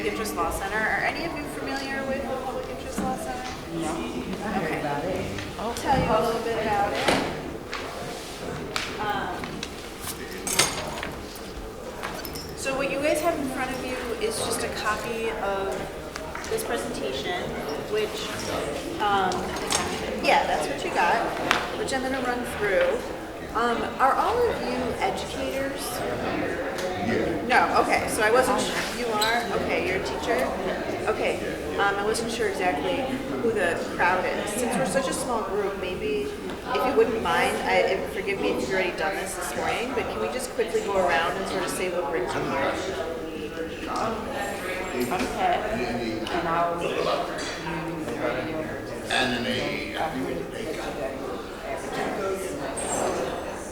Interest Law Center. Are any of you familiar with the Public Interest Law Center? No, I heard about it. I'll tell you a little bit about it. So what you guys have in front of you is just a copy of this presentation, which, yeah, that's what you got, which I'm going to run through. Are all of you educators? Yeah. No, okay, so I wasn't you are? Okay, you're a teacher? Okay, I wasn't sure exactly who the crowd is. Since we're such a small group, maybe if you wouldn't mind, forgive me if you've already done this morning, but can we just quickly go around and sort of say what brings you here? I'm Pat, and I'll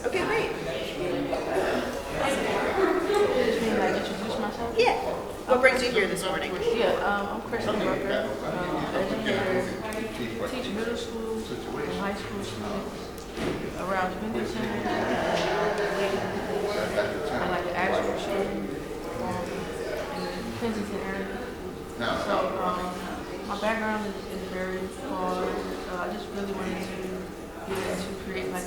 Okay, great. Can I introduce myself? Yeah. What brings you here this morning? Yeah, I'm Kristen Rucker, educator, teach middle school and high school students around the Community Center. I like the actual student in the Kensington area. So my background is very broad. I just really wanted to get into create like a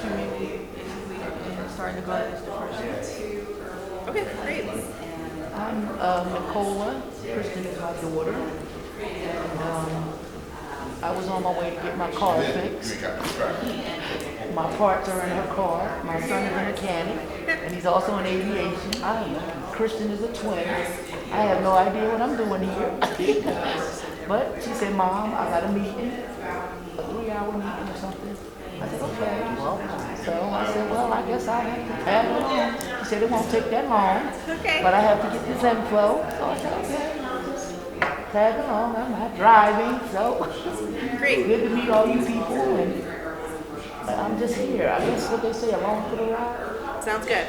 community basically and starting to go as the first year. Okay, great. I'm Nicola. Kristen is my daughter. And I was on my way to get my car fixed. My parts are in her car. My son is a mechanic, and he's also in aviation. Kristen is a twin. I have no idea what I'm doing here. But she said, Mom, I got a meeting, a 3-hour meeting or something. I said, okay. So I said, well, I guess I'll have to tag along. She said, it won't take that long. Okay. But I have to get this info. So I said, okay, I'll just tag along. I'm not driving, so Great. good to meet all you people. And I'm just here. I guess what they say, along for the ride. Sounds good.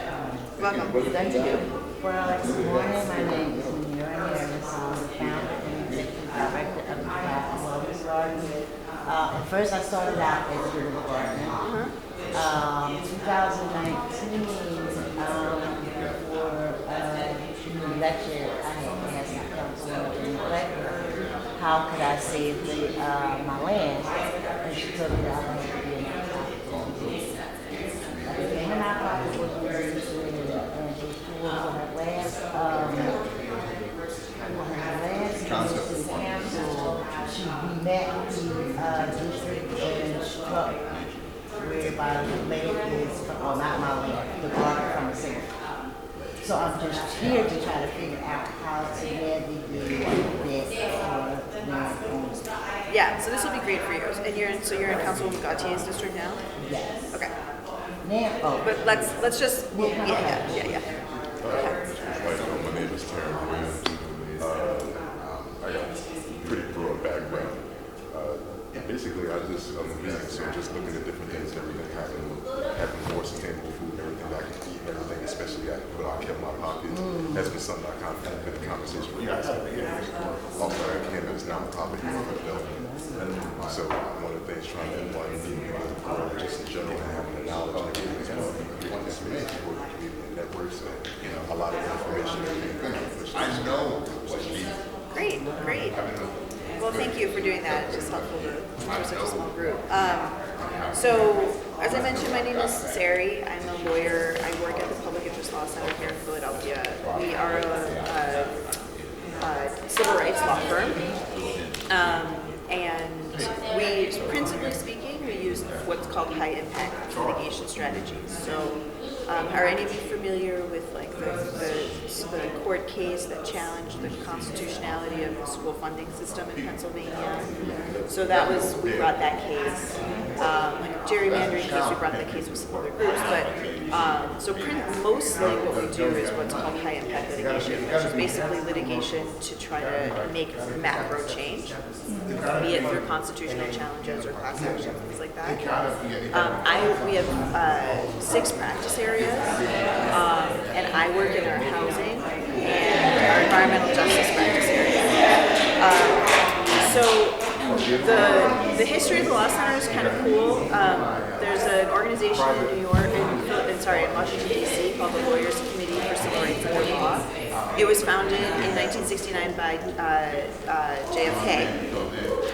Welcome. Thank you. Well, good morning. My name is Mira Harris. I'm the founder and executive director of the blackfarmers. At first, I started out as a little partner. 2019, for the election, I had asked my councilwoman in Blackburn, how could I save my land? And she told me that I had to be a nonprofit. I became a nonprofit organization, and before the last city council, she met the district and struck whereby the land is, well, not my land, the water from the city. So I'm just here to try to figure out how to navigate that land owns. Yeah, so this will be great for you. And you're in Councilwoman Gautier's district now? Yes. Okay. Now, But let's just yeah. My name is Terrence Williams. I got a pretty broad background. Basically, I'm a vegan, so just looking at different things, everything having more sustainable food, everything that I can eat, everything, especially what I kept in my pocket, has been something I kind of been in conversation with guys over the years. Also, I came as nonprofit here in Philadelphia. So one of the things trying to implement just in general, having the knowledge and getting as well, one is made for the community networks and a lot of information. I know what's needed. Great. Well, thank you for doing that. It's just helpful for such a small group. So, as I mentioned, my name is Sari. I'm a lawyer. I work at the Public Interest Law Center here in Philadelphia. We are a civil rights law firm. And we, principally speaking, we use what's called high-impact litigation strategies. So, are any of you familiar with like the court case that challenged the constitutionality of the school funding system in Pennsylvania? So we brought that case. Gerrymandering case, we brought that case with some other groups. But mostly what we do is what's called high-impact litigation, which is basically litigation to try to make macro change, be it through constitutional challenges or class actions, things like that. We have 6 practice areas, and I work in our housing and our environmental justice practice area. So the history of the Law Center is kind of cool. There's an organization in New York, in Washington D.C. called the Lawyers Committee for Civil Rights Under Law, It was founded in 1969 by JFK.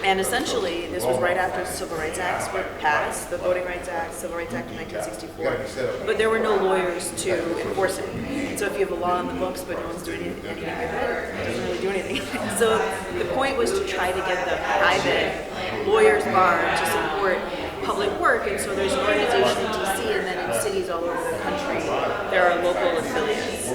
And essentially, this was right after the Civil Rights Acts were passed, the Voting Rights Act, Civil Rights Act of 1964. But there were no lawyers to enforce it. So if you have a law on the books, but no one's doing anything with it, it doesn't really do anything. So the point was to try to get the private lawyers bar to support public work, and so there's an organization in DC, and then in cities all over the country, there are local affiliates.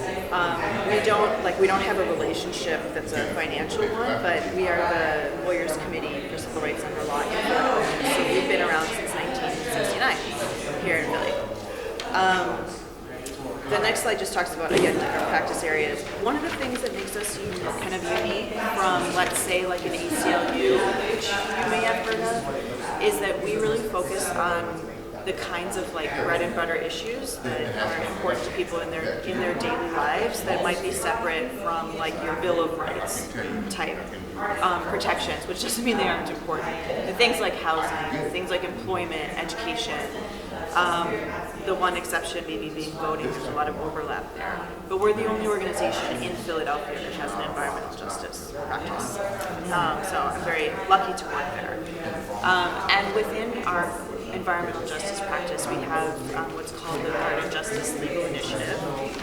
We don't have a relationship that's a financial one, but we are the Lawyers Committee for Civil Rights Under Law in Philadelphia. So we've been around since 1969 here in Philly. The next slide just talks about, again, different practice areas. One of the things that makes us kind of unique from, let's say, like an ACLU, which you may have heard of, is that we really focus on the kinds of like bread and butter issues that are important to people in their daily lives that might be separate from like your Bill of Rights type protections, which doesn't mean they aren't important. The things like housing, things like employment, education. The one exception maybe being voting, there's a lot of overlap there. But we're the only organization in Philadelphia that has an environmental justice practice. So I'm very lucky to work there. And within our environmental justice practice, we have what's called the Garden Justice Legal Initiative.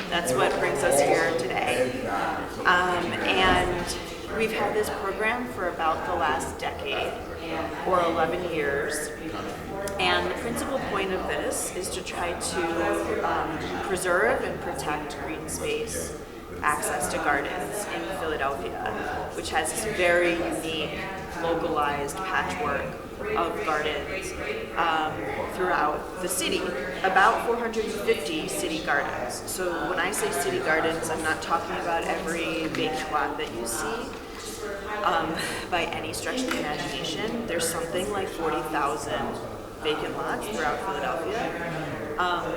That's what brings us here today. And we've had this program for about the last decade, or 11 years. And the principal point of this is to try to preserve and protect green space, access to gardens in Philadelphia, which has this very unique, localized patchwork of gardens throughout the city, about 450 city gardens. So when I say city gardens, I'm not talking about every baked lot that you see by any stretch of the imagination. There's something like 40,000 vacant lots throughout Philadelphia.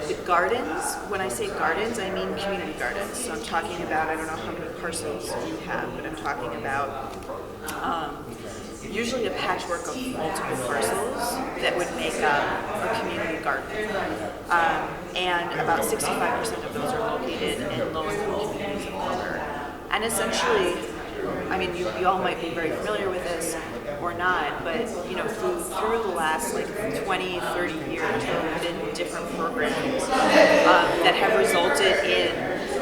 The gardens, when I say gardens, I mean community gardens. So I'm talking about, I don't know how many parcels you have, but I'm talking about usually a patchwork of multiple parcels that would make up a community garden. And about 65% of those are located in low-income communities of color. And essentially, I mean, you all might be very familiar with this or not, but you know, through the last like 20, 30 years, there have been different programs that have resulted in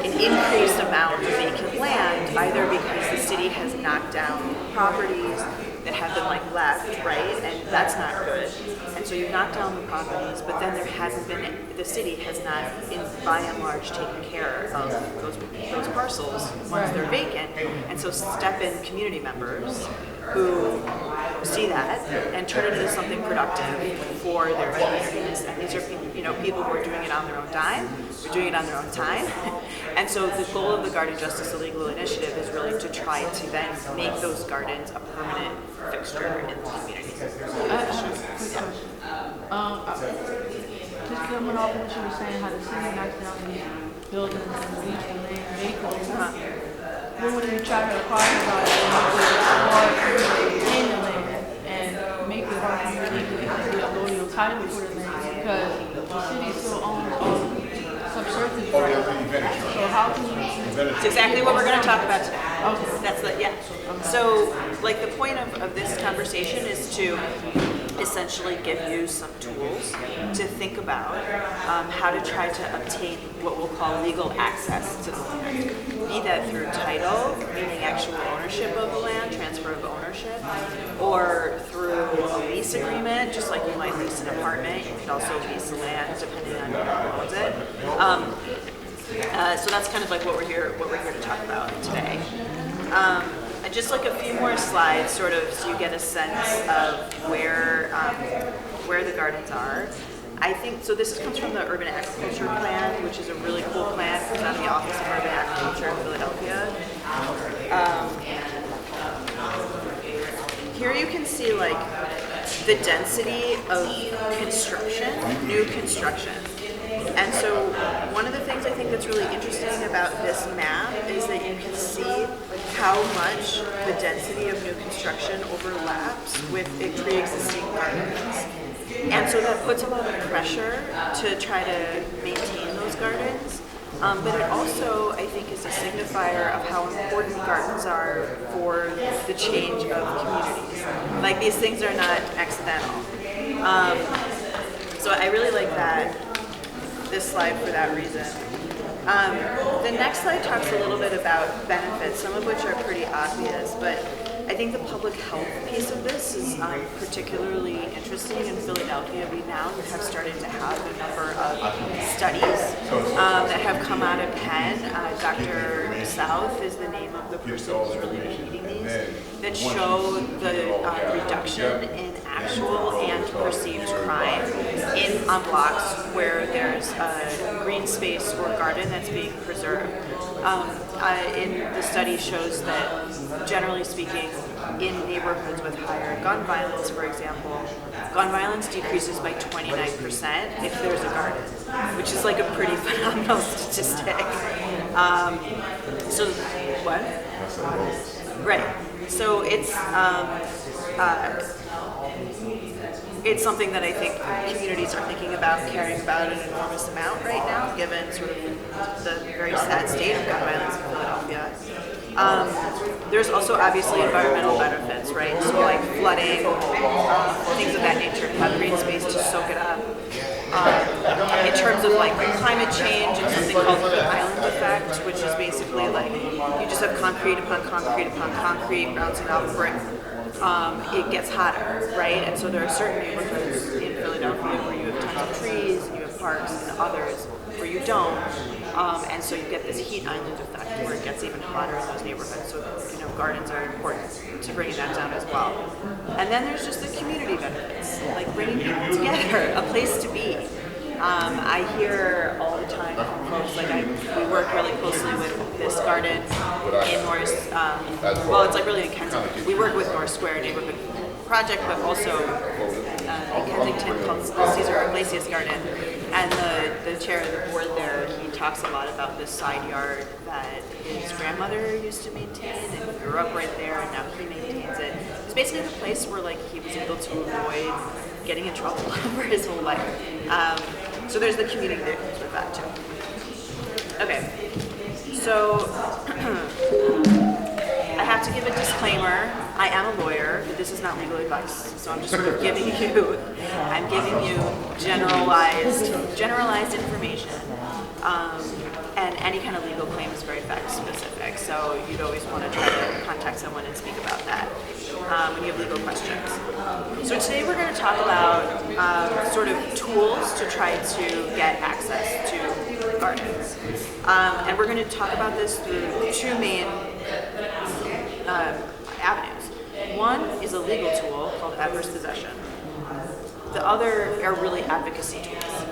an increased amount of vacant land, either because the city has knocked down properties that have been like left, right? And that's not good. And so you've knocked down the properties, but then there hasn't been, the city has not, by and large, taken care of those parcels once they're vacant. And so step in community members who see that and turn it into something productive for their communities. And these are people who are doing it on their own dime, they're doing it on their own time. And so the goal of the Garden Justice Illegal Initiative is really to try to then make those gardens a permanent fixture in the community. Just coming off what you were saying, how the city knocks down these buildings and leaves the land vacant. When you try to acquire about it, you in the land and make it hard for you to get a loyal title for the land because the city still owns all the subsurface rights. So how can you? It's exactly what we're going to talk about today. Okay. That's the, yeah. So, like, the point of this conversation is to essentially give you some tools to think about how to try to obtain what we'll call legal access to the land. Be that through title, meaning actual ownership of the land, transfer of ownership, or through a lease agreement, just like you might lease an apartment. You could also lease the land depending on who owns it. So that's kind of like what we're here to talk about today. Just like a few more slides, sort of, so you get a sense of where the gardens are. I think so. This comes from the Urban Agriculture Plan, which is a really cool plan. It comes out of the Office of Urban Agriculture in Philadelphia. Here you can see like the density of construction, new construction. And so one of the things I think that's really interesting about this map is that you can see how much the density of new construction overlaps with the pre-existing gardens. And so that puts a lot of pressure to try to maintain those gardens. but it also, I think, is a signifier of how important gardens are for the change of communities. Like, these things are not accidental. So I really like this slide for that reason. The next slide talks a little bit about benefits, some of which are pretty obvious, but I think the public health piece of this is particularly interesting. In Philadelphia, we now have started to have a number of studies that have come out of Penn. Dr. South is the name of the person who's really leading these, that show the reduction in actual and perceived crime on blocks where there's a green space or garden that's being preserved. In the study shows that, generally speaking, in neighborhoods with higher gun violence, for example, gun violence decreases by 29% if there's a garden, which is like a pretty phenomenal statistic. So, what? Right. So it's something that I think communities are thinking about, caring about an enormous amount right now, given sort of the very sad state of gun violence in Philadelphia. There's also obviously environmental benefits, right? So like flooding, things of that nature, to have green space to soak it up. In terms of like climate change, it's something called the island effect, which is basically like you just have concrete upon concrete upon concrete bouncing off brick. It gets hotter, right? And so there are certain neighborhoods in Philadelphia where you have tons of trees and you have parks, and others where you don't. And so you get this heat island effect where it gets even hotter in those neighborhoods. So, gardens are important to bringing that down as well. And then there's just the community benefits, like bringing people together, a place to be. I hear all the time from folks, like we work really closely with this garden in North, well, it's like really in Kensington. We work with North Square Neighborhood Project, but also in Kensington called Cesar Iglesias Garden. And the chair of the board there, he talks a lot about this side yard that his grandmother used to maintain, and he grew up right there, and now he maintains it. It's basically the place where like he was able to avoid getting in trouble for his whole life. So there's the community that comes with that too. Okay, so I have to give a disclaimer. I am a lawyer, but this is not legal advice. So I'm just sort of giving you generalized information. And any kind of legal claim is very fact specific. So you'd always want to try to contact someone and speak about that when you have legal questions. So today we're going to talk about sort of tools to try to get access to gardens. And we're going to talk about this through two main avenues. One is a legal tool called adverse possession. The other are really advocacy tools,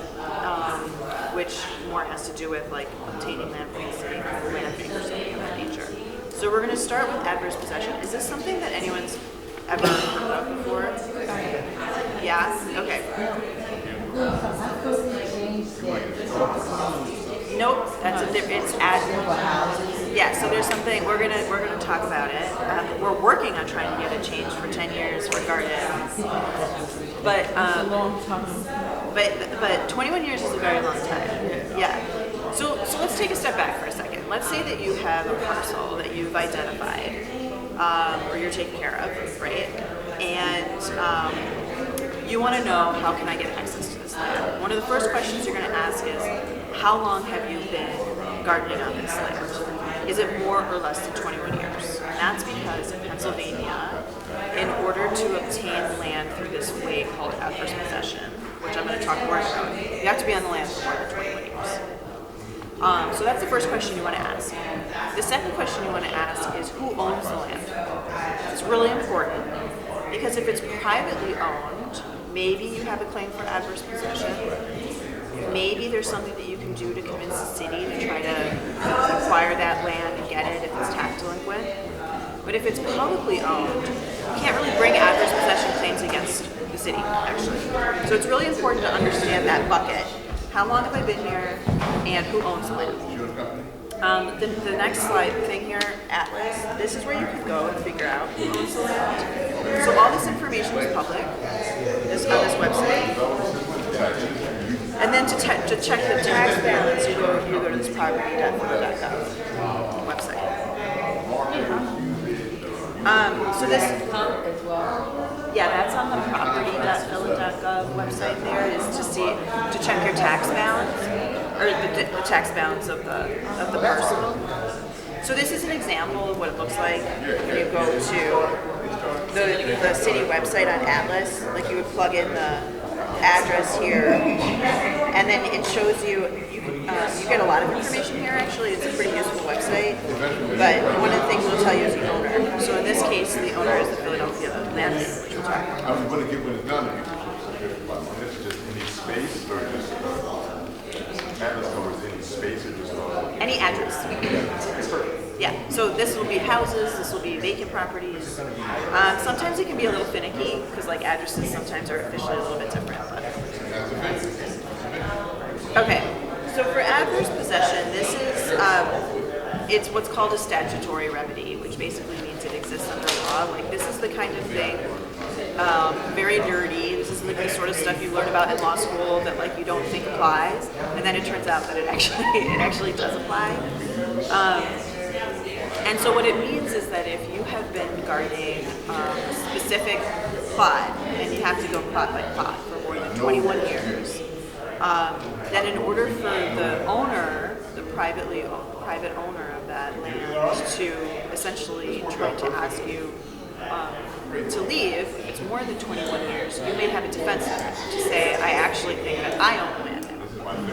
which more has to do with like obtaining land from the city, landing or something of that nature. So we're going to start with adverse possession. Is this something that anyone's ever heard of before? Yeah? Okay. Nope, it's yeah, so there's something we're gonna talk about it. We're working on trying to get it changed for 10 years for gardens. But 21 years is a very long time. Yeah. So let's take a step back for a second. Let's say that you have a parcel that you've identified, or you're taking care of, right? And you want to know, how can I get access to this land? One of the first questions you're going to ask is, how long have you been gardening on this land? Is it more or less than 21 years? And that's because in Pennsylvania, in order to obtain land through this way called adverse possession, which I'm going to talk more about, you have to be on the land for more than 21 years. So that's the first question you want to ask. The second question you want to ask is, who owns the land? It's really important, because if it's privately owned, maybe you have a claim for adverse possession. Maybe there's something that you can do to convince the city to try to acquire that land and get it if it's tax delinquent. But if it's publicly owned, you can't really bring adverse possession claims against the city, actually. So it's really important to understand that bucket. How long have I been here, and who owns the land? The next slide thing here, Atlas, this is where you can go and figure out who owns the land. So all this information is public on this website. And then to check the tax balance, you go to this property.federal.gov website. So this, As well. yeah, that's on the property.federal.gov website. There is to check your tax balance, or the tax balance of the parcel. So this is an example of what it looks like when you go to the city website on Atlas. Like you would plug in the address here, and then it shows you. You get a lot of information here. Actually, it's a pretty useful website. But one of the things it'll tell you is the owner. So in this case, the owner is the Philadelphia land, which we'll talk about. I was going to get when it's done. It's just any space or just Atlas covers any space or just Any address. Yeah, so this will be houses, this will be vacant properties. Sometimes it can be a little finicky because like addresses sometimes are officially a little bit different. But. Okay, so for adverse possession, this is, it's what's called a statutory remedy, which basically means it exists under law. Like this is the kind of thing, very nerdy. This is the sort of stuff you learn about in law school that like you don't think applies, and then it turns out that it actually does apply. And so what it means is that if you have been guarding a specific plot, and you have to go plot by plot for more than 21 years, then in order for the owner, the private owner of that land, to essentially try to ask you to leave, if it's more than 21 years, you may have a defense to say, I actually think that I own the land.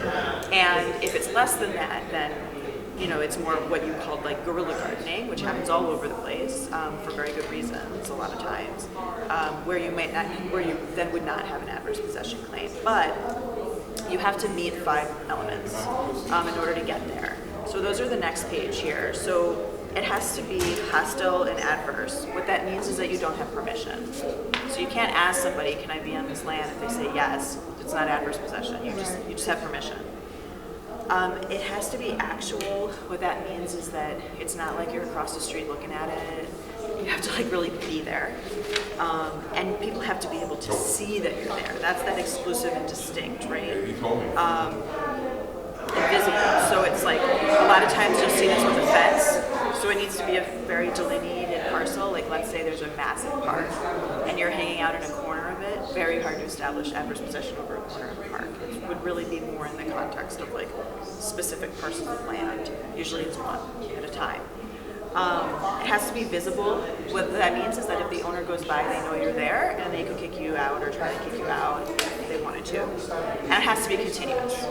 And if it's less than that, then it's more what you called like guerrilla gardening, which happens all over the place for very good reasons a lot of times, where you then would not have an adverse possession claim. But you have to meet 5 elements in order to get there. So those are the next page here. So it has to be hostile and adverse. What that means is that you don't have permission. So you can't ask somebody, can I be on this land? If they say yes, it's not adverse possession. You just have permission. It has to be actual. What that means is that it's not like you're across the street looking at it. You have to like really be there. And people have to be able to see that you're there. That's that exclusive and distinct, right? And visible. So it's like, a lot of times you'll see this with a fence. So it needs to be a very delineated parcel. Like let's say there's a massive park and you're hanging out in a corner of it. Very hard to establish adverse possession over a corner of the park. It would really be more in the context of like specific parcels of land. Usually it's one at a time. It has to be visible. What that means is that if the owner goes by, they know you're there and they could kick you out or try to kick you out if they wanted to. And it has to be continuous.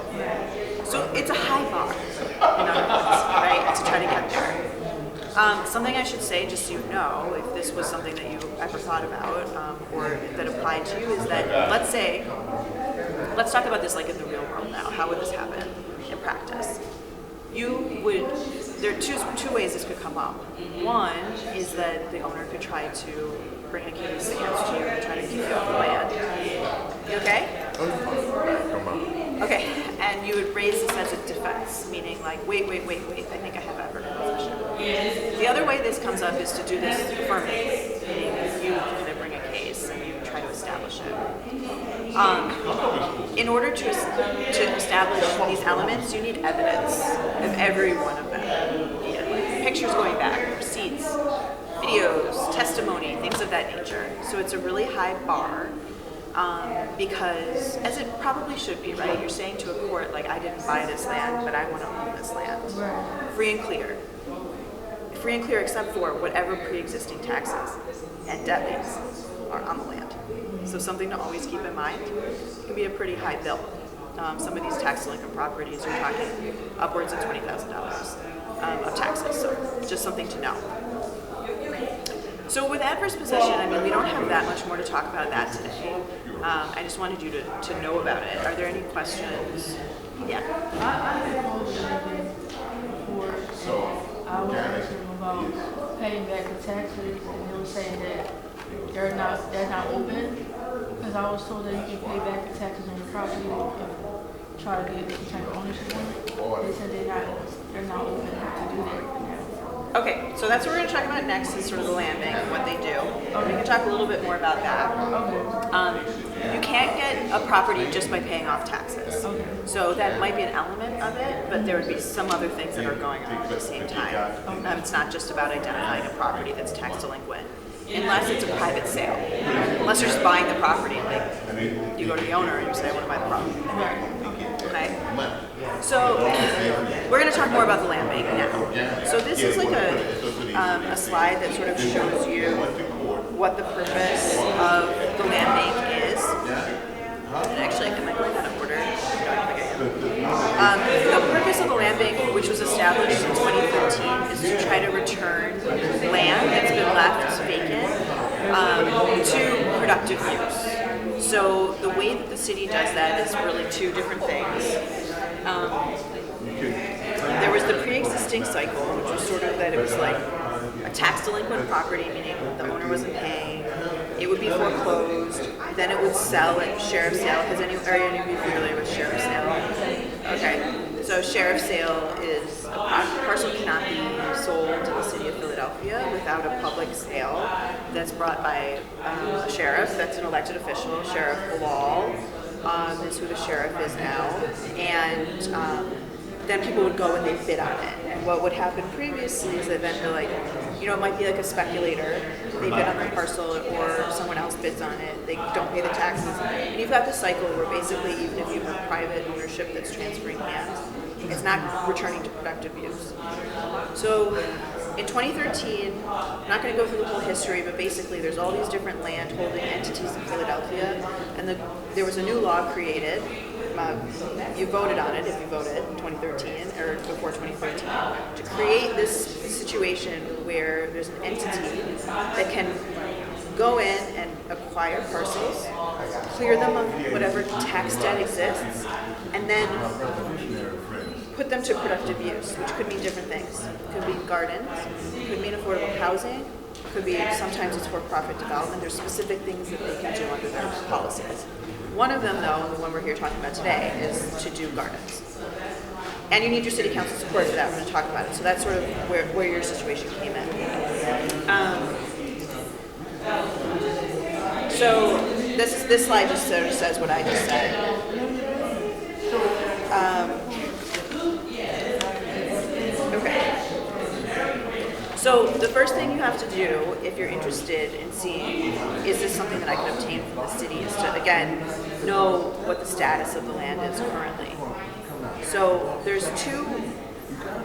So it's a high bar, in other words, right, to try to get there. Something I should say, just so you know, if this was something that you ever thought about or that applied to you, is that let's talk about this like in the real world now. How would this happen in practice? There are two ways this could come up. One is that the owner could try to bring a case against you and try to keep you off the land. You okay? Okay, and you would raise this as a defense, meaning like, wait, I think I have adverse possession. The other way this comes up is to do this affirmatively, meaning you kind of bring a case and you try to establish it. In order to establish these elements, you need evidence of every one of them. You know, like pictures going back, receipts, videos, testimony, things of that nature. So it's a really high bar. Because, as it probably should be, right? You're saying to a court, like, I didn't buy this land, but I want to own this land. Right. Free and clear. Free and clear except for whatever pre-existing taxes and debt liens are on the land. So something to always keep in mind. It can be a pretty high bill. Some of these tax delinquent properties are talking upwards of $20,000 of taxes. So just something to know. So with adverse possession, I mean, we don't have that much more to talk about that today. I just wanted you to know about it. Are there any questions? Yeah. I had called them before. I was asking them about paying back the taxes, and they were saying that they're not open. Because I was told that you can pay back the taxes on the property and try to get some type of ownership on it. They said they're not open to do that now. Okay, so that's what we're going to talk about next is sort of the land bank and what they do. We can talk a little bit more about that. You can't get a property just by paying off taxes. So that might be an element of it, but there would be some other things that are going on at the same time. It's not just about identifying a property that's tax delinquent, unless it's a private sale. Unless you're just buying the property, like you go to the owner and you say, I want to buy the property. Okay. So we're going to talk more about the land bank now. So this is like a slide that sort of shows you what the purpose of the land bank is. And actually, am I going out of order? No, I don't think I am. The purpose of the land bank, which was established in 2013, is to try to return land that's been left vacant to productive use. So the way that the city does that is really two different things. There was the pre-existing cycle, which was sort of that it was like a tax delinquent property, meaning the owner wasn't paying. It would be foreclosed. Then it would sell at sheriff's sale. Are any of you familiar with sheriff's sale? Okay. So sheriff's sale is a parcel cannot be sold to the city of Philadelphia without a public sale that's brought by a sheriff. That's an elected official. Sheriff Bilal is who the sheriff is now. And then people would go and they'd bid on it. And what would happen previously is that then like, it might be like a speculator. They bid on the parcel or someone else bids on it. They don't pay the taxes. And you've got this cycle where basically even if you have private ownership that's transferring hands, it's not returning to productive use. So in 2013, I'm not going to go through the whole history, but basically there's all these different land holding entities in Philadelphia. And there was a new law created. You voted on it if you voted in 2013 or before 2013 to create this situation where there's an entity that can go in and acquire parcels, clear them of whatever tax debt exists, and then put them to productive use, which could mean different things. It could be gardens, it could mean affordable housing, it could be sometimes it's for-profit development. There's specific things that they can do under their policies. One of them, though, the one we're here talking about today, is to do gardens. And you need your city council support for that. We're going to talk about it. So that's sort of where your situation came in. So this slide just sort of says what I just said. Okay. So the first thing you have to do if you're interested in seeing is this something that I can obtain from the city is to, again, know what the status of the land is currently. So there's two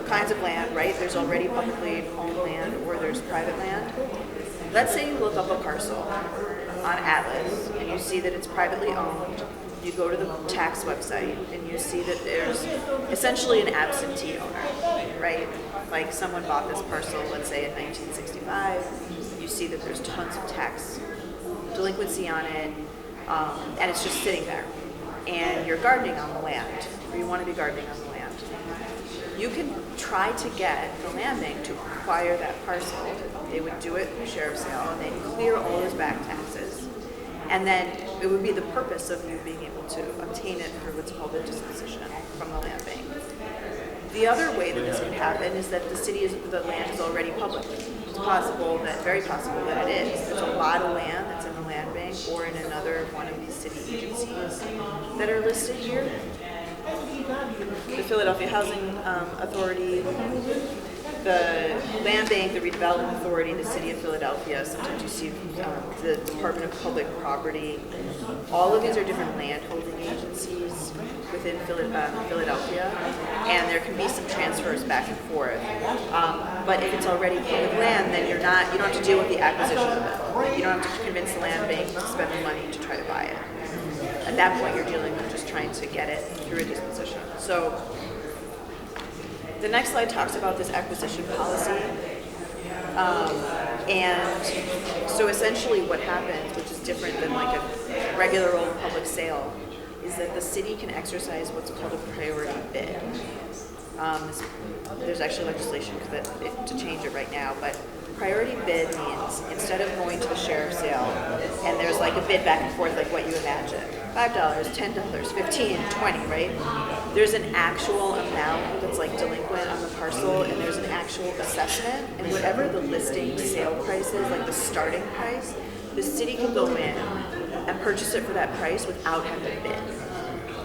kinds of land, right? There's already publicly owned land or there's private land. Let's say you look up a parcel on Atlas and you see that it's privately owned. You go to the tax website and you see that there's essentially an absentee owner, right? Like someone bought this parcel, let's say in 1965. You see that there's tons of tax delinquency on it, and it's just sitting there. And you're gardening on the land, or you want to be gardening on the land. You can try to get the land bank to acquire that parcel. They would do it through sheriff's sale, and they'd clear all those back taxes. And then it would be the purpose of you being able to obtain it through what's called a disposition from the land bank. The other way that this could happen is that the land is already public. It's possible very possible that it is. There's a lot of land that's in the land bank or in another one of these city agencies that are listed here. The Philadelphia Housing Authority, the Land Bank, the Redevelopment Authority, the City of Philadelphia. Sometimes you see the Department of Public Property. All of these are different land holding agencies within Philadelphia, and there can be some transfers back and forth. But if it's already public land, then you don't have to deal with the acquisition of it. You don't have to convince the land bank to spend the money to try to buy it. At that point, you're dealing with just trying to get it through a disposition. So the next slide talks about this acquisition policy. And so essentially what happens, which is different than like a regular old public sale, is that the city can exercise what's called a priority bid. There's actually legislation to change it right now, but priority bid means instead of going to the sheriff's sale and there's like a bid back and forth like what you imagine, $5, $10, $15, $20, right? there's an actual amount that's like delinquent on the parcel, and there's an actual assessment, and whatever the listing sale price is, like the starting price, the city can go in and purchase it for that price without having to bid.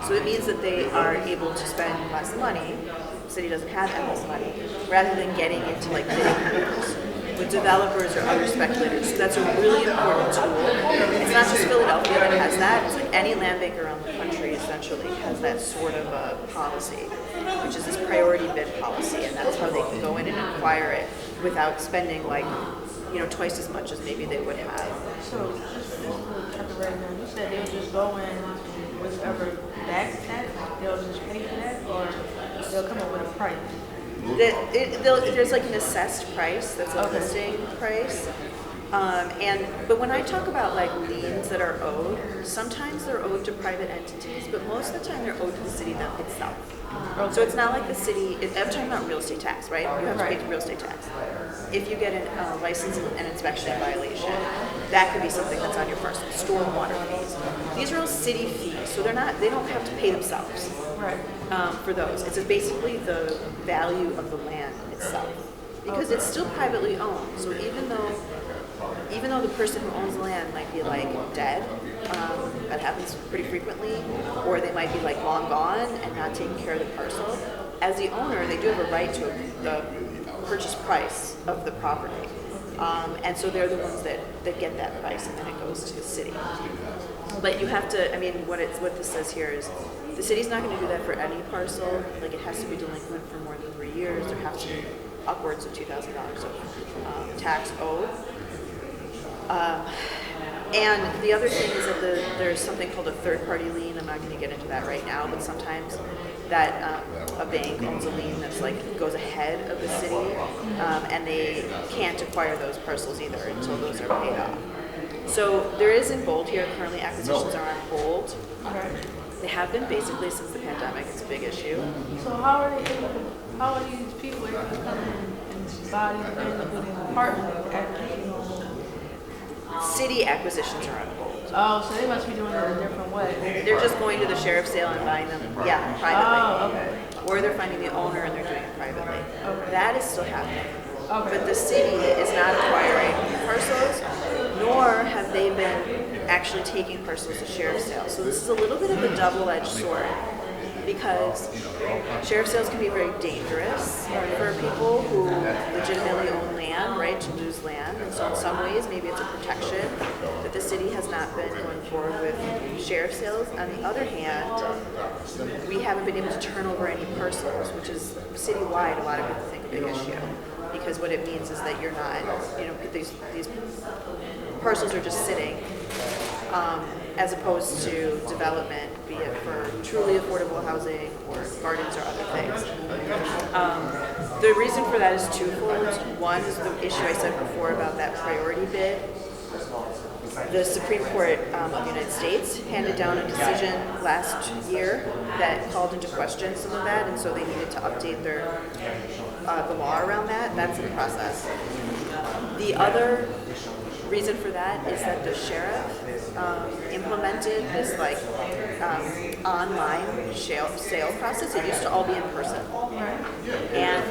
So it means that they are able to spend less money. The city doesn't have endless money, rather than getting into like bidding wars with developers or other speculators. So that's a really important tool. It's not just Philadelphia that has that. It's like any land bank around the country essentially has that sort of a policy, which is this priority bid policy, and that's how they can go in and acquire it without spending like, twice as much as maybe they would have. So, just to cut the right now, you said they'll just go in whichever back that, they'll just pay for that, or they'll come up with a price? There's like an assessed price that's a listing price. But when I talk about like liens that are owed, sometimes they're owed to private entities, but most of the time they're owed to the city itself. So it's not like the city, I'm talking about real estate tax, right? You have to pay real estate tax. If you get a license and inspection violation, that could be something that's on your parcel. Stormwater fees. These are all city fees, so they don't have to pay themselves for those. It's basically the value of the land itself, because it's still privately owned. So even though the person who owns the land might be like dead, that happens pretty frequently, or they might be like long gone and not taking care of the parcel, as the owner, they do have a right to the purchase price of the property. And so they're the ones that get that price, and then it goes to the city. But you have to, what this says here is the city's not going to do that for any parcel. Like, it has to be delinquent for more than 3 years. There has to be upwards of $2,000 of tax owed. And the other thing is that there's something called a third-party lien. I'm not going to get into that right now, but sometimes that a bank owns a lien that's like goes ahead of the city, and they can't acquire those parcels either until those are paid off. So there is in bold here, currently acquisitions are on hold. They have been basically since the pandemic. It's a big issue. So how are these people able to come in and buy these things with an apartment at City acquisitions are on hold. Oh, so they must be doing it a different way. They're just going to the sheriff's sale and buying them, privately. Oh, okay. Or they're finding the owner and they're doing it privately. Okay. That is still happening. Okay. But the city is not acquiring parcels, nor have they been actually taking parcels to sheriff's sales. So this is a little bit of a double-edged sword, because sheriff sales can be very dangerous for people who legitimately own land, right, to lose land. And so in some ways, maybe it's a protection that the city has not been going forward with sheriff sales. On the other hand, we haven't been able to turn over any parcels, which is citywide, a lot of people think a big issue. Because what it means is that you're not, these parcels are just sitting, as opposed to development, be it for truly affordable housing or gardens or other things. The reason for that is twofold. One is the issue I said before about that priority bid. The Supreme Court of the United States handed down a decision last year that called into question some of that, and so they needed to update the law around that. That's in process. The other reason for that is that the sheriff implemented this online sale process. It used to all be in person, and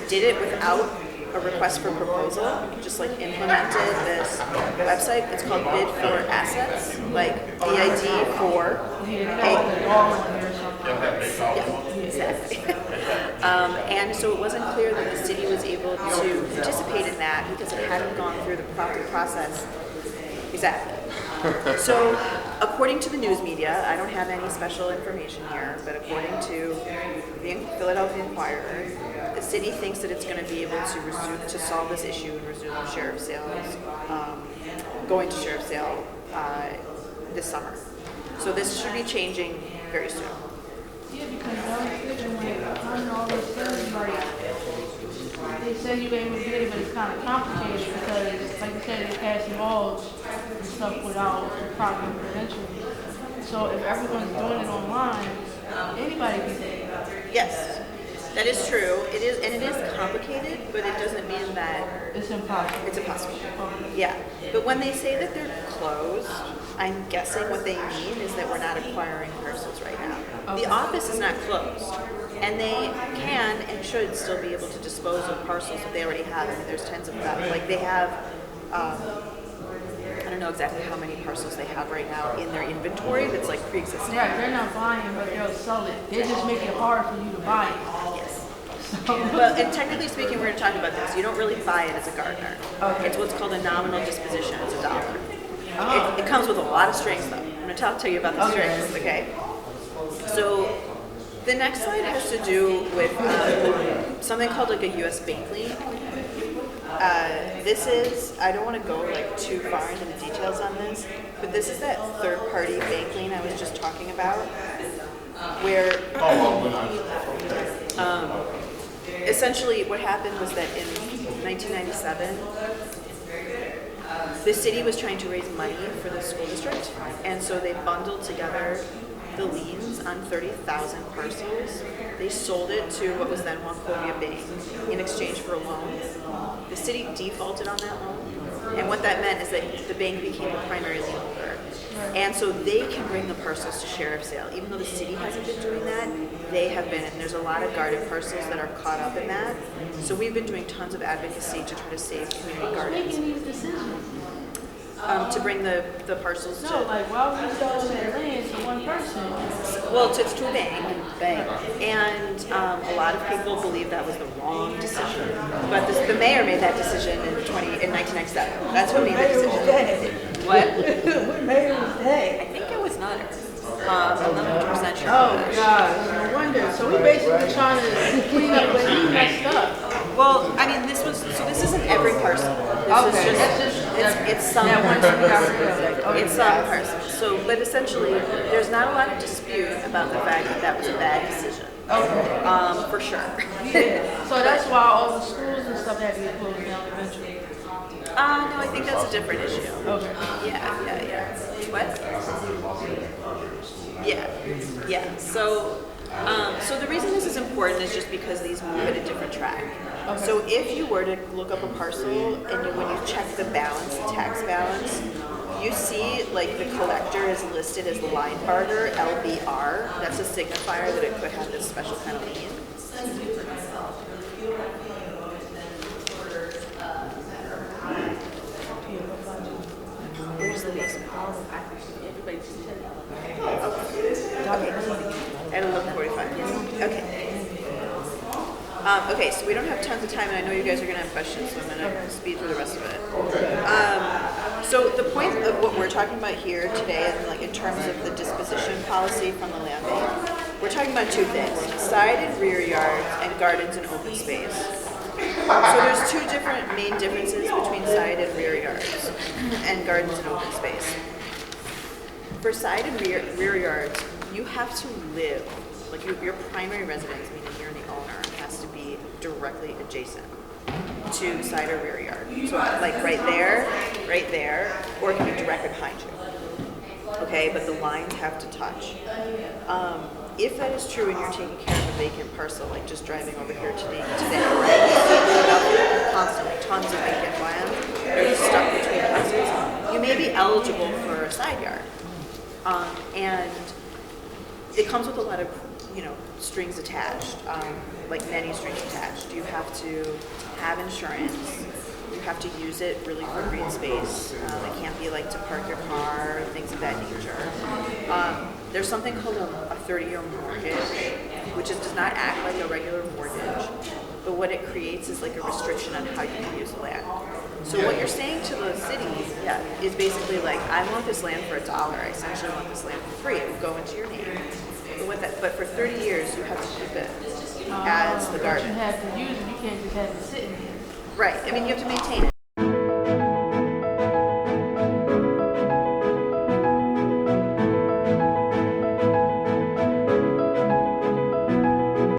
did it without a request for proposal. Just implemented this website. It's called Bid for Assets, like BID for. Yeah, exactly. And so it wasn't clear that the city was able to participate in that because it hadn't gone through the proper process. Exactly. So, according to the news media, I don't have any special information here, but according to the Philadelphia Inquirer, the city thinks that it's going to be able to solve this issue and resume sheriff sales, going to sheriff sale this summer. So this should be changing very soon. Yeah, because I was thinking when all these things, they say you ain't able to get it, but it's kind of complicated because, like you said, they pass laws and stuff without proper credentials. So if everyone's doing it online, anybody can do it. Yes, that is true. It is, and it is complicated, but it doesn't mean that It's impossible. it's impossible. Yeah, but when they say that they're closed, I'm guessing what they mean is that we're not acquiring parcels right now. The office is not closed, and they can and should still be able to dispose of parcels that they already have. I mean, there's tens of them. Like they have, I don't know exactly how many parcels they have right now in their inventory that's like pre-existing. Right, they're not buying, but they'll sell it. They just make it hard for you to buy it. Yes. Well, and technically speaking, we're going to talk about this. You don't really buy it as a gardener. Okay. It's what's called a nominal disposition. It's $1. It comes with a lot of strings, though. I'm going to tell you about the strings, okay? So the next slide has to do with something called like a U.S. bank lien. This is, I don't want to go like too far into the details on this, but this is that third-party bank lien I was just talking about, where essentially what happened was that in 1997, the city was trying to raise money for the school district, and so they bundled together the liens on 30,000 parcels. They sold it to what was then Wachovia Bank in exchange for a loan. The city defaulted on that loan, and what that meant is that the bank became a primary lien holder. And so they can bring the parcels to sheriff sale. Even though the city hasn't been doing that, they have been, and there's a lot of guarded parcels that are caught up in that. So we've been doing tons of advocacy to try to save community Who's gardens. making these decisions? To bring the parcels No, to, like, why would you sell that land to one person? well, it's to a bank. And a lot of people believe that was the wrong decision. But the mayor made that decision in 1997. That's who made that decision. What? What mayor was I that? think it was not her. I'm not 100% sure. Oh, God, no wonder. So we basically trying to clean up what he messed up. Well, I mean, this isn't every parcel. This Okay, is that's just, just it's some that one thing we got rid parcels. of. Okay. It's some parcels. So, but essentially, there's not a lot of dispute about the fact that that was a bad decision. Okay. For sure. So that's why all the schools and stuff had to get closed down eventually. No, I think that's a different issue. Okay. Yeah. What? Yeah. So the reason this is important is just because these move at a different track. Okay. So if you were to look up a parcel and when you check the balance, the tax balance, you see like the collector is listed as the line barter, LBR. That's a signifier that it could have this special kind of lien. Where's the basement? Okay. At 11:45. Okay, so we don't have tons of time, and I know you guys are going to have questions, so I'm going to speed through the rest of it. So the point of what we're talking about here today, and like in terms of the disposition policy from the land bank, we're talking about two things: side and rear yards, and gardens and open space. So there's two different main differences between side and rear yards, and gardens and open space. For side and rear yards, you have to live, like your primary residence, meaning you're the owner, has to be directly adjacent to side or rear yard. So like right there, or it can be directly behind you. Okay, but the lines have to touch. If that is true and you're taking care of a vacant parcel, like just driving over here today, right? Constantly, tons of vacant land, they're just stuck between houses, you may be eligible for a side yard. And it comes with a lot of, strings attached, like many strings attached. You have to have insurance. You have to use it really for green space. It can't be like to park your car, things of that nature. There's something called a 30-year mortgage, which does not act like a regular mortgage, but what it creates is like a restriction on how you can use the land. So what you're saying to the city, is basically like, I want this land for $1. I essentially want this land for free. It will go into your name. But for 30 years, you have to keep it as the garden. You have to use it. You can't just have it sitting there. Right. I mean, you have to maintain it.